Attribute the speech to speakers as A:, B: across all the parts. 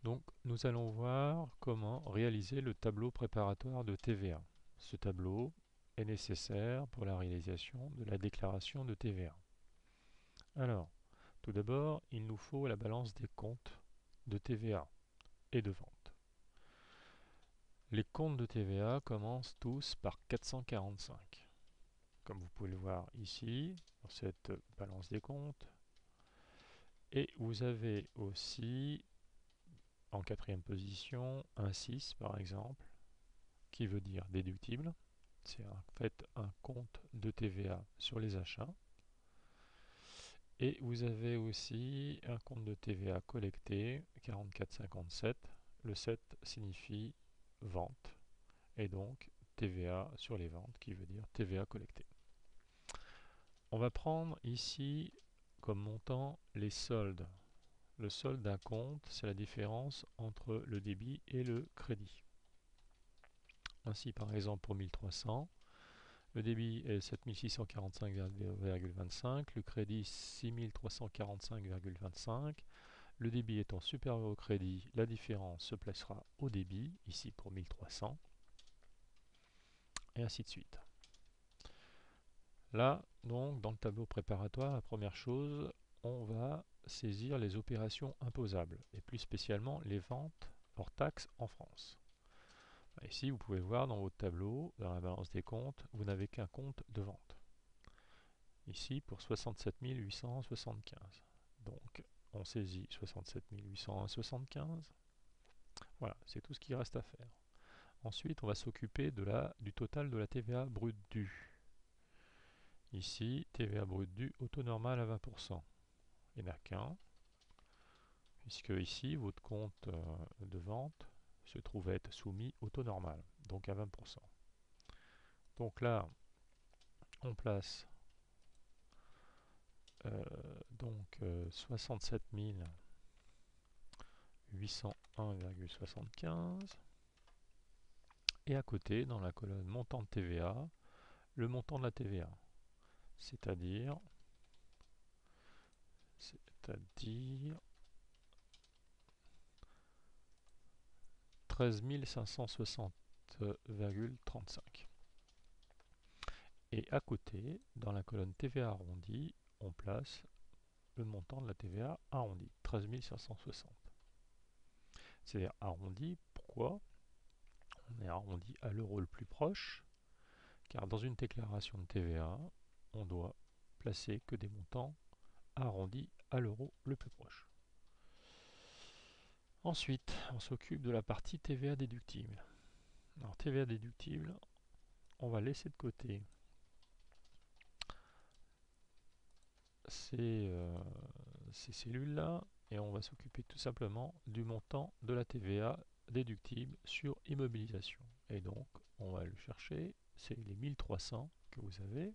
A: Donc nous allons voir comment réaliser le tableau préparatoire de TVA. Ce tableau est nécessaire pour la réalisation de la déclaration de TVA. Alors, tout d'abord, il nous faut la balance des comptes de TVA et de vente. Les comptes de TVA commencent tous par 445. Comme vous pouvez le voir ici, dans cette balance des comptes. Et vous avez aussi, en quatrième position, un 6 par exemple, qui veut dire déductible. C'est en fait un compte de TVA sur les achats. Et vous avez aussi un compte de TVA collecté, 44,57. Le 7 signifie vente. Et donc TVA sur les ventes, qui veut dire TVA collectée. On va prendre ici comme montant les soldes. Le solde d'un compte, c'est la différence entre le débit et le crédit. Ainsi, par exemple, pour 1300, le débit est 7645,25, le crédit 6345,25. Le débit étant supérieur au crédit, la différence se placera au débit, ici pour 1300, et ainsi de suite. Là, donc, dans le tableau préparatoire, la première chose, on va saisir les opérations imposables, et plus spécialement les ventes hors taxes en France. Ici, vous pouvez voir dans votre tableau, dans la balance des comptes, vous n'avez qu'un compte de vente. Ici, pour 67 875. Donc, on saisit 67 875. Voilà, c'est tout ce qu'il reste à faire. Ensuite, on va s'occuper du total de la TVA brute due. Ici, TVA brute due, au taux normal à 20%. Il n'y en a qu'un, puisque ici, votre compte de vente se trouve être soumis au taux normal, donc à 20%. Donc là, on place 67 801,75 et à côté, dans la colonne montant de TVA, le montant de la TVA, c'est-à-dire 13 560,35. Et à côté, dans la colonne TVA arrondie, on place le montant de la TVA arrondi, 13 560. C'est-à-dire arrondi, pourquoi? On est arrondi à l'euro le plus proche, car dans une déclaration de TVA, on doit placer que des montants arrondis à l'euro le plus proche. Ensuite, on s'occupe de la partie TVA déductible. Alors TVA déductible, on va laisser de côté ces cellules-là et on va s'occuper tout simplement du montant de la TVA déductible sur immobilisation. Et donc, on va le chercher, c'est les 1300 que vous avez.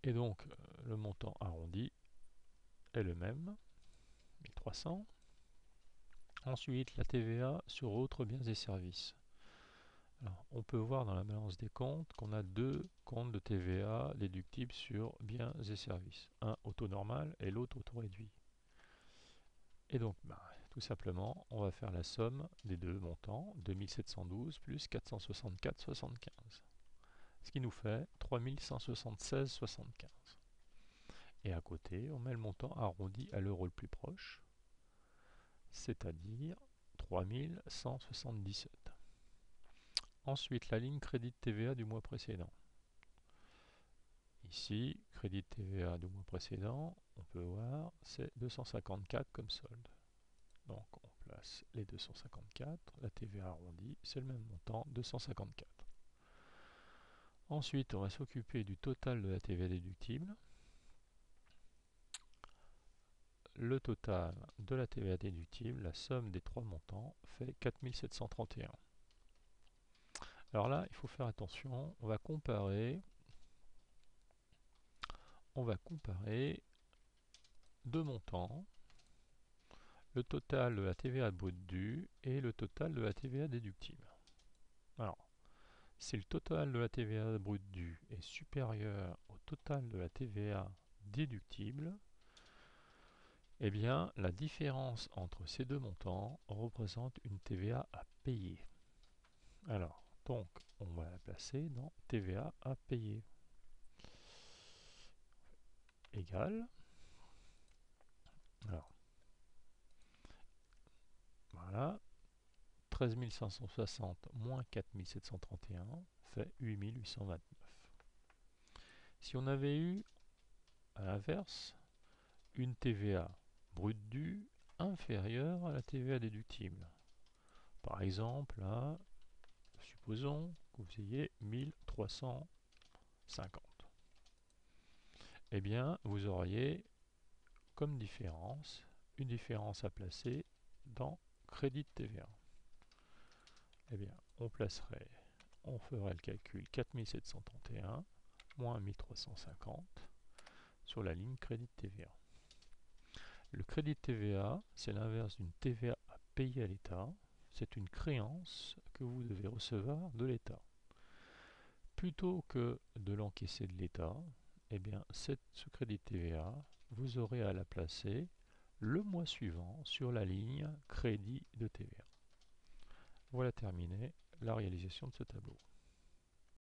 A: Et donc, le montant arrondi est le même, 1300. Ensuite, la TVA sur autres biens et services. Alors, on peut voir dans la balance des comptes qu'on a deux comptes de TVA déductibles sur biens et services. Un au taux normal et l'autre au taux réduit. Et donc, tout simplement, on va faire la somme des deux montants, 2712 plus 464,75. Ce qui nous fait 3176,75. Et à côté, on met le montant arrondi à l'euro le plus proche, c'est-à-dire 3177. Ensuite, la ligne crédit de TVA du mois précédent. Ici, crédit de TVA du mois précédent, on peut voir, c'est 254 comme solde. Donc on place les 254, la TVA arrondie, c'est le même montant, 254. Ensuite, on va s'occuper du total de la TVA déductible. Le total de la TVA déductible, la somme des trois montants, fait 4731. Alors là, il faut faire attention, on va comparer deux montants, le total de la TVA brute due et le total de la TVA déductible. Alors, si le total de la TVA brute due est supérieur au total de la TVA déductible, eh bien la différence entre ces deux montants représente une TVA à payer. Alors, donc, on va la placer dans TVA à payer. Égale. Alors, voilà. 13 560 moins 4 731 fait 8 829. Si on avait eu, à l'inverse, une TVA brute due inférieure à la TVA déductible, par exemple, là, supposons que vous ayez 1350, eh bien, vous auriez comme différence, une différence à placer dans crédit de TVA. Eh bien, on ferait le calcul 4731 moins 1350 sur la ligne crédit de TVA. Le crédit de TVA, c'est l'inverse d'une TVA à payer à l'État. C'est une créance que vous devez recevoir de l'État. Plutôt que de l'encaisser de l'État, eh bien, ce crédit de TVA, vous aurez à la placer le mois suivant sur la ligne crédit de TVA. Voilà terminé la réalisation de ce tableau.